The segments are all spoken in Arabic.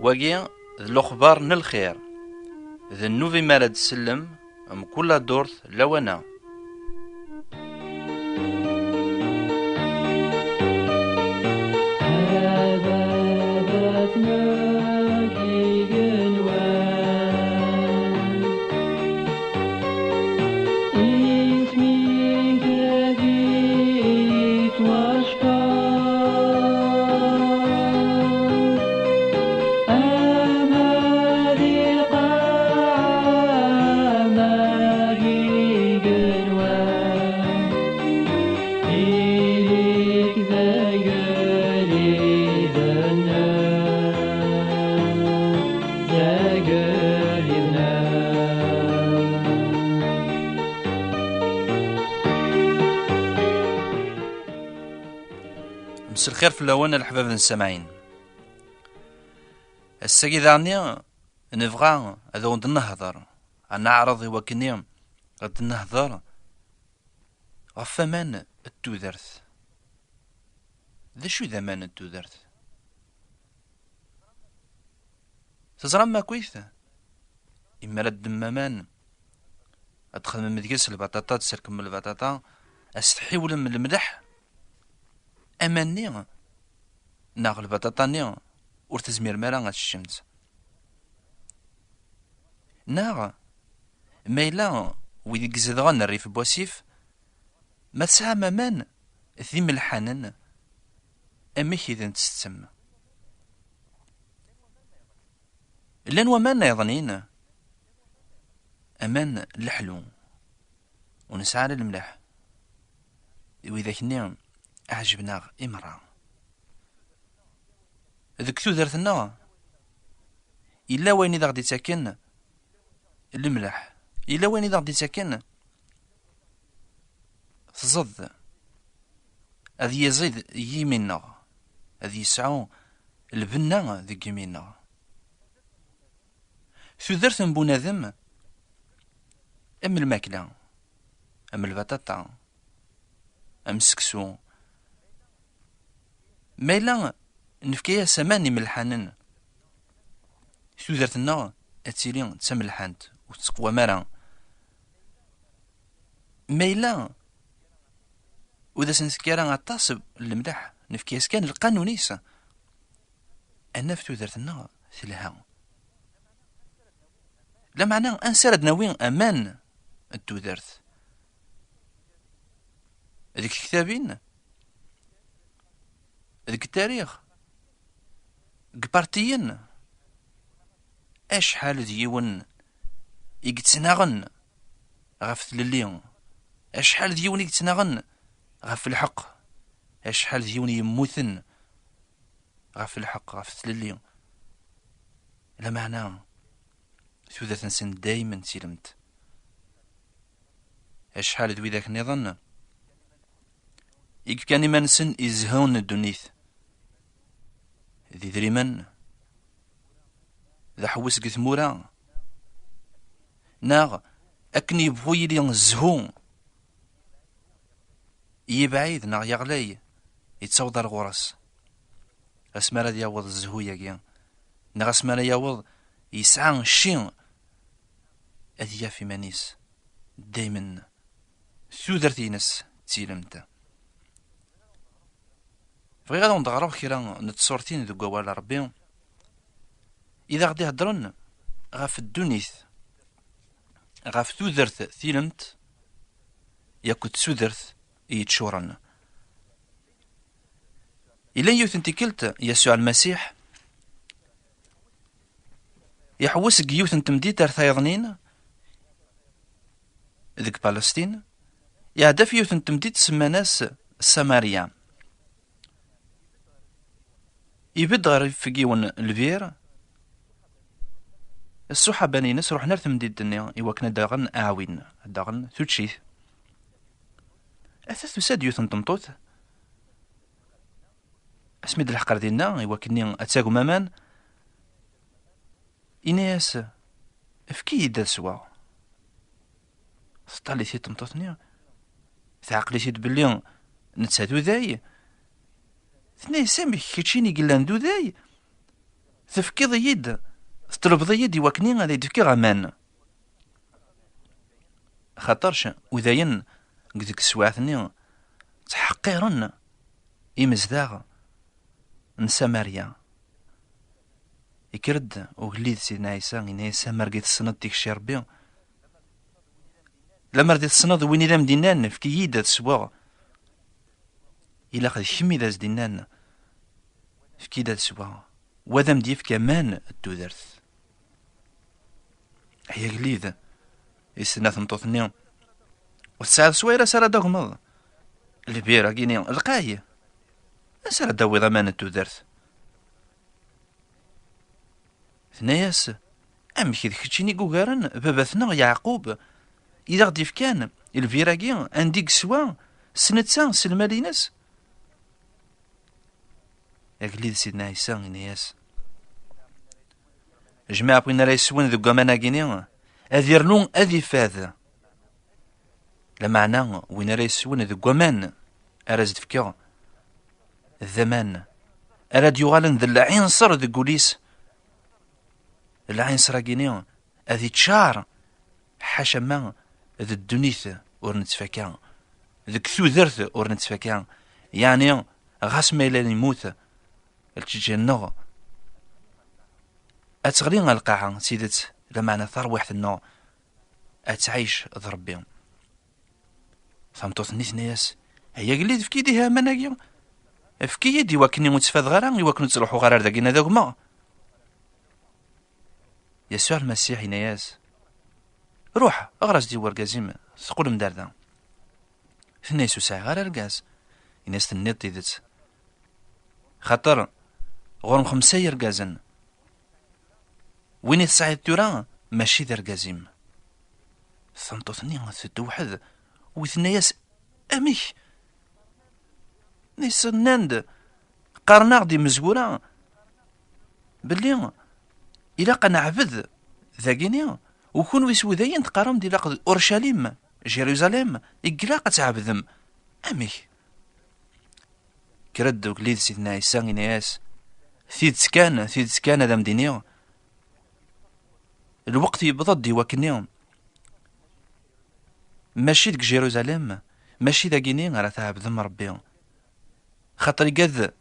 واقي الأخبار الخير ذا النوفي مالد سلم كل دورث لوانا. مساء الخير في اللون الحباب السامعين. الساقي ذاني نبغى هذا نهضر نعرض وكني غد نهضر غف امان التودرت. ذا شو ذا مان التودرت؟ تزرى ما كويث إما رد مامان أدخل من مدقس البطاطا تسركم من البطاطا أستحيول من الملح أماني ناغ البطاطا ور تزمير مالا الشمس ناغ ميلا ويدي زدغان الريف بواسيف ما تسعى مامان ذي ملحانن أميك إذا تستسم لان ومان يظنين أمان الحلو ونسعى للملح وإذا كنا أعجبنا إمرأة ذك تودرتنا إلا وين إذا غدي تاكن الملح إلا وين إذا غدي تاكن تزض هذي يزيد يمينا هذي يسعو البنا ذيك يمينا تودرت بنادم أم الماكلة أم البطاطا أم السكسو مايلا نفكيها سماني ملحانن تودرتنا أتيلي تسملحانت وتقوى مرا مايلا وإذا سنسكيرا غطاسب الملح نفكيها سكان القانونيس أنا في تودرتنا تلها لا معنى أنسرد ناوين أمان التودرت ذيك الكتابين ذيك التاريخ قبارتيين أشحال ديون يقتناغن غف لليون أشحال ديون يقتناغن غف الحق أشحال ديون يموتن غف الحق غف لليون لا معنى ثوذا تنسن دايما سلمت أشحال دوي ذاك النظام إيك كان ما نسن إزهون الدنيث ذي دريمن ذا حوس قثمورا ناغ أكني بويلي الزهون يبعيد ناغ يغلي يتصوض الغرس أسمالا دياوض الزهو ياكيا ناغ أسمالا ياوض يسعى الشين أذيا في مانيس دايما ثودرتينس تيلمتا بغي غادي نتغرب كيرا نتصورتين ذو قوال ربي إذا غادي هضرن غاف الدنيث غاف ثودرت تيلمت ياكو تسودرت يتشورن إلا يوثنتي كلت يسوع المسيح يحوس قيوث تمديد ارثايضنين ذيك فلسطين يهدف يوث تمديد سماناس ساماريا يبد غير في قيون الفير السحابة نينس روح نرث مديد الدنيا إواكنا داغن أعوين داغن ثوتشيث أثاث وساد يوث تمطوث اسميد الحقر ديالنا إواكني أتاقو مامان إناس افكي دا سوا سطالي سي تمطوثني تعقلي سيد بلي نتسادو ذاي ثني سامي كيتشيني قلان دو ذاي تفكيض يد تطلب يد يوكني غادي تفكي غمان خاطرش وذاين قدك السواعثني تحقيرن إمزداغ نسا ماريا يكرد وغليد سيدنا عيسى إن سامر قيت السنة ديك الشي ربي لما رديت السنة وين إذا مدينان في كييدا تسوا إلا قد كمي ذا زدينان في كيدا تسوا وذا مديف كمان التودرث هي قليد يسنا ثمطوثني وتسعة سويرة سارة دغمض البيرة كيني القاية سارة داوي ضمان التودرث ثناياس أمك إذا كتشيني قوغارن باباثنا يعقوب إذا غدي كان الفيراكي عندك سوا سنتسا سلمالينس أقليد سيدنا عيسى إنياس جماعة بغينا راه يسون ذو كامانا كيني أذ يرنون أذ يفاذ لمعنى وين راه يسون ذو كامان أراز تفكا الزمان أراد يغالن ذا العنصر ذو كوليس العنصر كيني أذ يتشار حاشا ما ذا الدنيث ور نتفكا ذاك ثوذرث ور نتفكا يعني غاس ما إلا يموت التجنغ أتغلين القاعة سيدت لمعنى ثروة النوع أتعيش ضربي فهمتوثني ثنياس هي قليد في كيديها مناقيا في كيدي وكني متفاد غرام وكنو تروحو غرار داكينا ذاك ما يسوع المسيح نياس روح اغرس دي ورقازيم ثقول مداردا ثنيسو ساعة غير رقاز يناس تنيط ديدت خاطر غورم خمسة رقازن وين يتسعيد تورا ماشي ذا رقازيم ثنطو ثنين تتوحد وثنياس أميك نيس ناند قارنا غدي مزورا بلي إلا قنعبد ذاكيني وكون ويسو ذاين تقارم دي لاقد أورشليم جيروزاليم إقلاق تعبذم أميك كرد وكليد سيدنا عيسى إنياس ثيد سكان هذا مدينيو الوقت يبضد يوكنيهم ماشي ديك جيروزاليم ماشي داكيني راه تعبذم ربي خاطر قد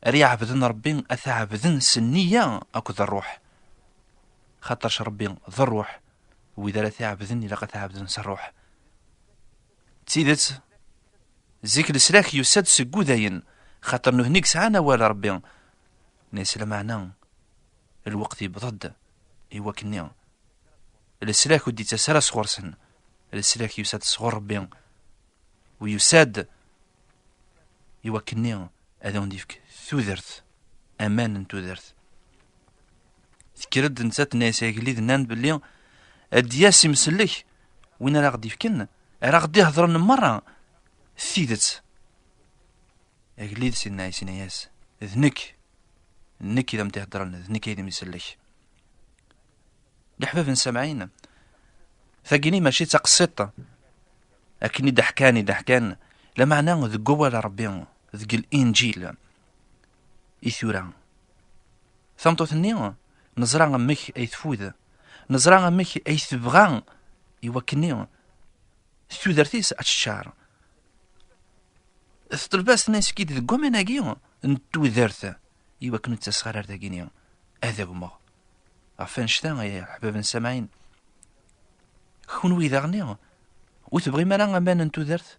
ري عبدن ربي أثعبذن سنية أكو الروح خاطرش ربي ذا الروح وإذا لا تعبذن إلا تعبذن الروح تيدت زيك السلاك يسد سكو داين خاطر نهنيك سعانا ولا ربي نيسلا معنا الوقت يبضد يوكني السلاك ودي تسرى صغرسن السلاك يساد صغر ربي ويساد يوكني هذا نديفك ثوذرت أمان ثوذرت تكرد نسات ناس يقليد نان بلي الدياس يمسلك وين راه غدي يفكن راه غدي يهضرن مرة ثيدت يقليد سيدنا عيسى ذنك إذا متهضرن ذنك إذا مسلك الحباب سامعين ثقيني ماشي تقسيط لكني ضحكان لا معنى ذ قوة لربي ذق الإنجيل إثورا ثمتو ثنيا نزرع مك أي تفوذ نزرع مك أي تبغى يوكني ثوذرتيس أتشار الطلباس ناس كيد ذ قوة مناقيا نتو ذرث يوكنو تسخر ذاكينيا هذا قمه عفان شتا يا حباب سامعين كون إذا غنيا وتبغي مالا أمان نتو ذرث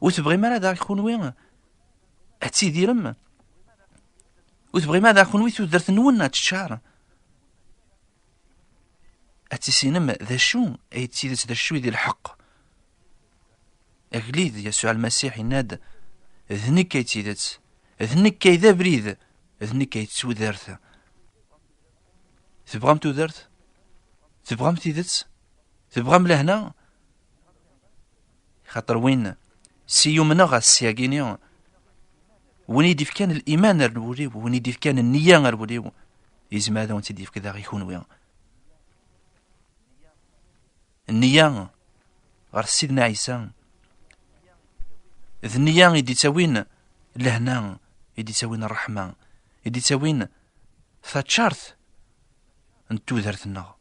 وتبغي مالا داك خونوي أتسيديرم وتبغي مالا داك خونوي تودرت نونا تشار أتسينم ذا شو أي تسيدت ذا شو ديال الحق أغليد يسوع المسيح يناد ذنك كي تسيدت ذنك كي ذا بريد ذنك كي تسودرت تبغام تودرت تبغام تيدت تبغام لهنا خاطر وين سيومنا غا السياقينيو وين يديف كان الإيمان الوليو وين يديف كان النية الوليو يزم هذا وانت يديف كذا غيكون وين النية غير سيدنا عيسى ذ النية يدي تاوين لهنا يدي تاوين الرحمة يدي تاوين تشارت انتو ذرتنا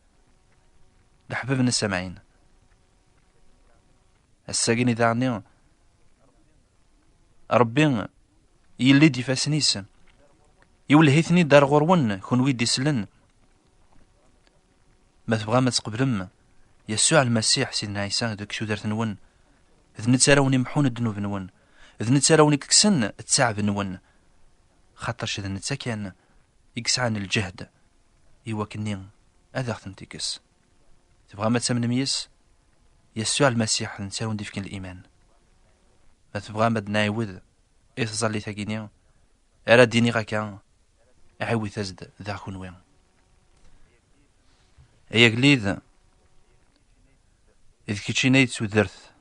لحبابنا السامعين. الساقين إذا عني ربي يلي دي فاسنيس يولهيثني دار غرون كون ويدي سلن. ما تبغى ما تقبلم يسوع المسيح سيدنا عيسى داك شو دارت نون إذ نتساراوني محون الذنوب نون إذ نتساراوني ككسن التعب نون خاطرش إذا نتا كان يكسعن الجهد يوكني هذا خدمتيكس. تبغى ما تسمن ميس يسوع المسيح نتساراون ديفكين الإيمان. ما تبغى ما دنايود إذ ظلي تاكيني أرا ديني غاكا أعوي تزد ذا كونوين. أيا قليد إذ كيتشينايد تودرت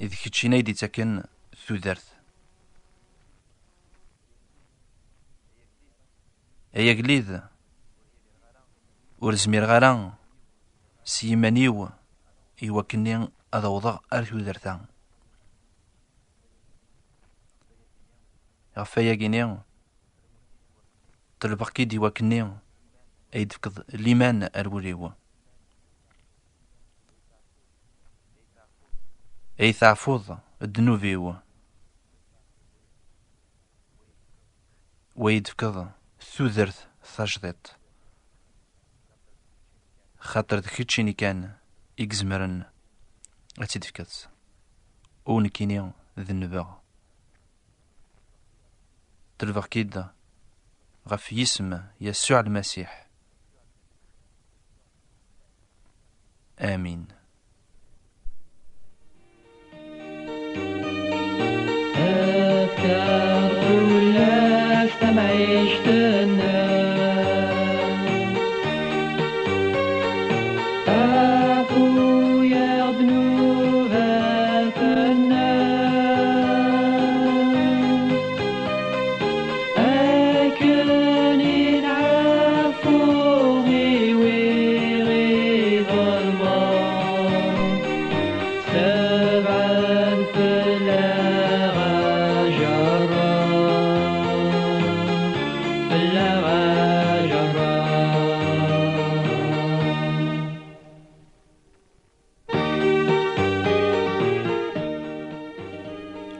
إذ كيتشينايد تاكن تودرت. أيا قليد ورزمير غاران سيمانيو يوكني أضوضغ أرثو درتان. غفايا كيني طلبقي دي وكني أيدفكض ليمان أروليو أي تعفوض الدنوفيو ويدفكض ثوذرت ثاجدت خاطر دكيتشيني كان إكزمرن أتدفكت ونكيني ذنبغ تلفقيد غف يسم يسوع المسيح. آمين.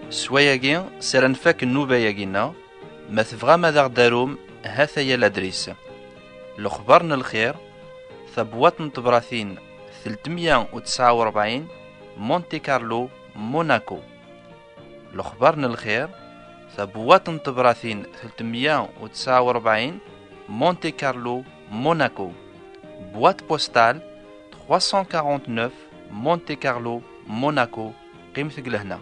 سواياكي سرنفاك النوبة ياكينا ما تبغى ماذا غداروم هاثا يا الادريس لخبرنا الخير ثبوات طبراثين 349 مونتي كارلو موناكو. لخبرنا الخير ثبوات طبراثين 349 مونتي كارلو موناكو. بوات بوستال 349 مونتي كارلو موناكو. قيمة قلهنا